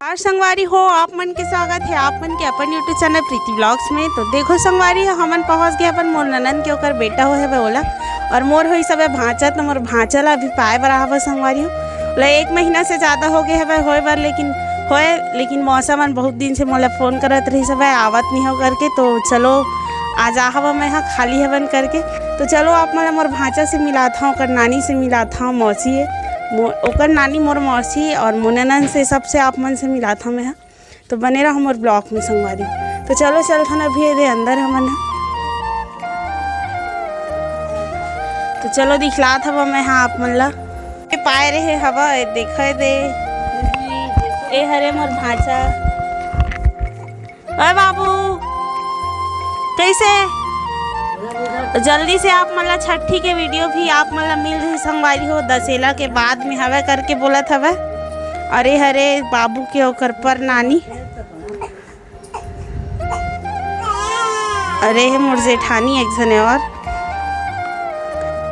और संगवारी हो आप मन के स्वागत है आप मन के अपन यूट्यूब चैनल प्रीति ब्लॉग्स में। तो देखो संगवारी हो हमन पहुँच गए अपन मोर ननन के ओकर बेटा हो है ओला और मोर हो सब भांचा तो मोर भांचा ला अभी पाए बर आवा संगवारी हो ला 1 महीना से ज़्यादा हो गए है होए बर लेकिन मौसम मन बहुत दिन से मोला फ़ोन करत रही सब आवत नहीं हो करके। तो चलो आज आ हवा मैं हाँ खाली हवन करके। तो चलो आप मला मोर भांचा से मिलाता हूँ ओकर नानी से मिलाता हूँ मौसी है ओकर नानी मोर मौसी और मुननन से सबसे आप मन से मिलाता हूँ मैं। तो बने रहा मोर ब्लॉग में संगवारी। तो चलो चलता ना भी दे अंदर हमन। तो चलो दिखलात हवा मैं हाँ आप मन ला पाए रहे हवा देखा दे ए हरे मोर भांचा। अरे बाबू कैसे तो जल्दी से आप मतलब छठी के वीडियो भी आप मतलब मिल रही संगवारी हो दशहरा के बाद में हवा करके बोला था वह। अरे हरे बाबू के ओकर पर नानी अरे है मोर जेठानी एक जने और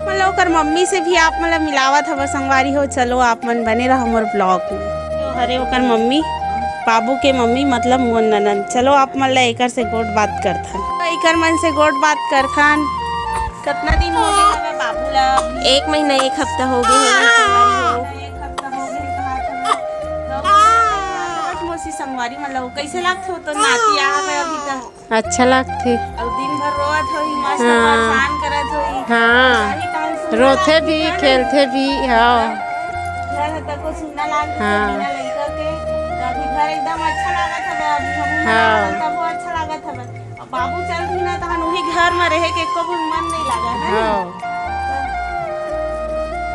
मतलब ओकर मम्मी से भी आप मतलब मिलावा था वह संगवारी हो। चलो आप मन बने रहा मोर ब्लॉग में। तो हरे ओकर मम्मी बाबू के मम्मी मतलब मोर ननन। चलो आप मतलब एकर से गोट बात करथन एकर मन से गोट बात करथन। कितना दिन हो गए हमें बाबू ला 1 महीना 1 हफ्ता हो गए हैं संगवारी हो। 1 हफ्ता हो गए कहा मोसी संगवारी मतलब कैसे लागत हो तो नाती आ गए अभी तक अच्छा लगथे और दिन भर रोत होई मस्त परेशान करत होई। हाँ रोथे भी खेलते भी हाँ घर तक को सुनना लागत बिना लइका के अभी घर एकदम अच्छा लागत है अभी हम तब अच्छा लागत है। बाबू चल भी ना तहन वही घर में रहे के को मन नहीं लगा है।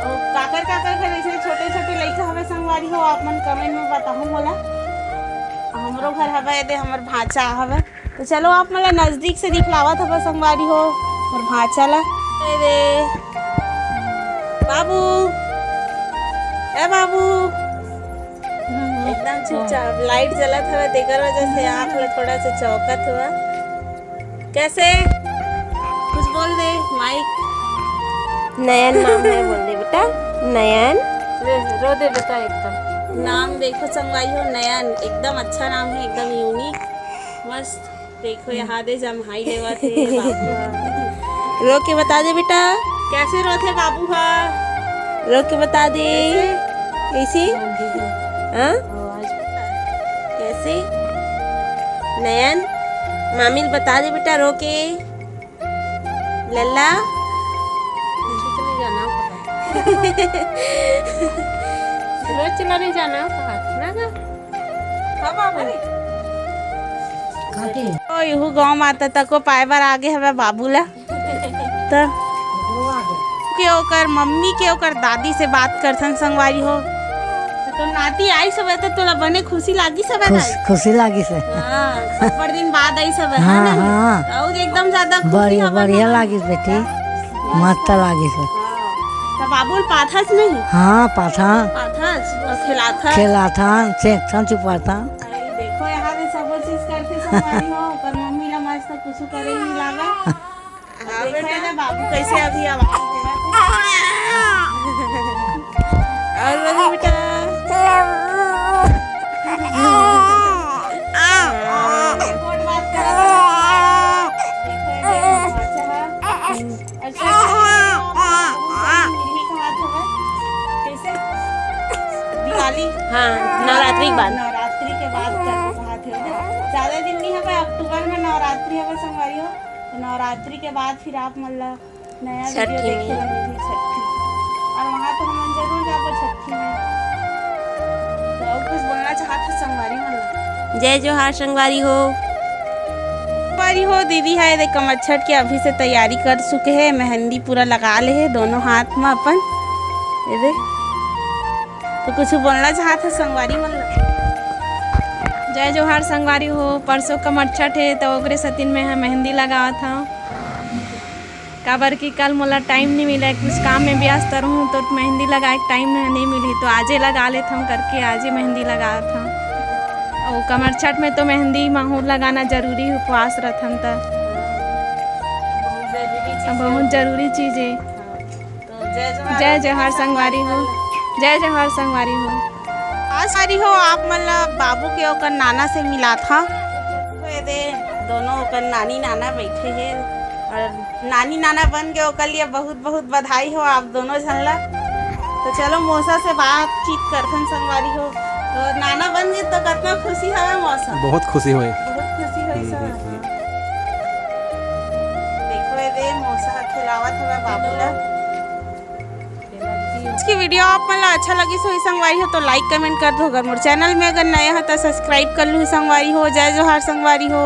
और काकर के ऐसे छोटे छोटे लइका हवे संगवारी हो आप मन कमेंट में बताओ मोला। हमरो घर हवे दे हमर भांचा हवे। तो चलो आप मला नजदीक से दिखलावत हवे संगवारी हो और भांचा ला दे बाबू ए बाबू एकदम चुपचाप लाइट जलत हवे तेकर वजह से आँख ला थोड़ा सा चौकत हुआ। कैसे कुछ बोल दे माइक। नयन नाम है बोल दे बेटा नयन रो दे बेटा एकदम नाम देखो संगवारी हो नयन एकदम अच्छा नाम है एकदम यूनिक मस्त। देखो यहाँ दे जमहाई लेवा थे बाबू रो के बता दे बेटा कैसे रो थे बाबू हा रो के बता दे ऐसी हाँ कैसे नयन मामिल बता दे बेटा रो के लल्ला रोज चलाने जाना यू गाँव माता तक को पाए बार आगे हवे बाबू ला। तो के ओकर मम्मी के ओकर दादी से बात करथन संगवारी हो। तो नाती आई सब तो तोला बने खुशी लागी सब खुशी लागी से हां पर दिन बाद आई सब है हाँ, ना हाँ। और एकदम ज्यादा बढ़िया लागी बेटी मस्त लागी से। तो बाबू पाथास नहीं हाँ पाथान खिलाथन सेक्शन चुपाता। देखो यहाँ से सब चीज करके संगवारी हो पर मम्मी ला मस्त कुछ करे नहीं लागा। देखो ना बाबू कैसे अभी आवाज दे और बेटा दिवाली हाँ नवरात्रि के बाद ज्यादा दिन नहीं है अक्टूबर में नवरात्रि है संगवारी हो। तो नवरात्रि के बाद फिर आप मतलब नया वीडियो देखे मिली छठी और वहाँ तो हम जरूर जाओ छठी में। तो और कुछ बोलना चाहते संगवारी मतलब जय जोहार संगवारी हो दीदी है देख कमर छठ की अभी से तैयारी कर चुके हैं मेहंदी पूरा लगा ले है दोनों हाथ में अपन ये देख। तो कुछ बोलना चाहते संगवारी मतलब जय जोहार संगवारी हो। परसों कमर छठ है तो ओकरे सतीन में है मेहंदी लगावा था काबर की कल मोला टाइम नहीं मिला कुछ काम में व्यस्त रहूँ तो मेहंदी लगाए टाइम नहीं मिली तो आजे लगा लेता हूँ करके आजे मेहंदी लगा था। और कमर छठ में तो मेहंदी माहौल लगाना जरूरी है उपवास रथन तो बहुत जरूरी चीज़ है। तो जय जय जोहार संगवारी हो जय जोहार संगवारी हो। आज सारी हो आप मतलब बाबू के ओकर नाना से मिला था दे दोनों ओकर नानी नाना बैठे हैं और नानी नाना बन के ओकर लिए बहुत बहुत बधाई हो आप दोनों झन ला। तो चलो मौसा से बातचीत करथन संगवारी हो। तो नाना बन गए तो कितना खुशी है मौसा? बहुत खुशी हुई। बहुत खुशी हुई सर। देखो ये दे मौसा खिलावत है बाबू ला। इसकी वीडियो आप मतलब अच्छा लगी सो संगवारी हो तो लाइक कमेंट कर दो। अगर मोर चैनल में अगर नया है तो सब्सक्राइब कर लो संगवारी हो। जय जोहार संगवारी हो।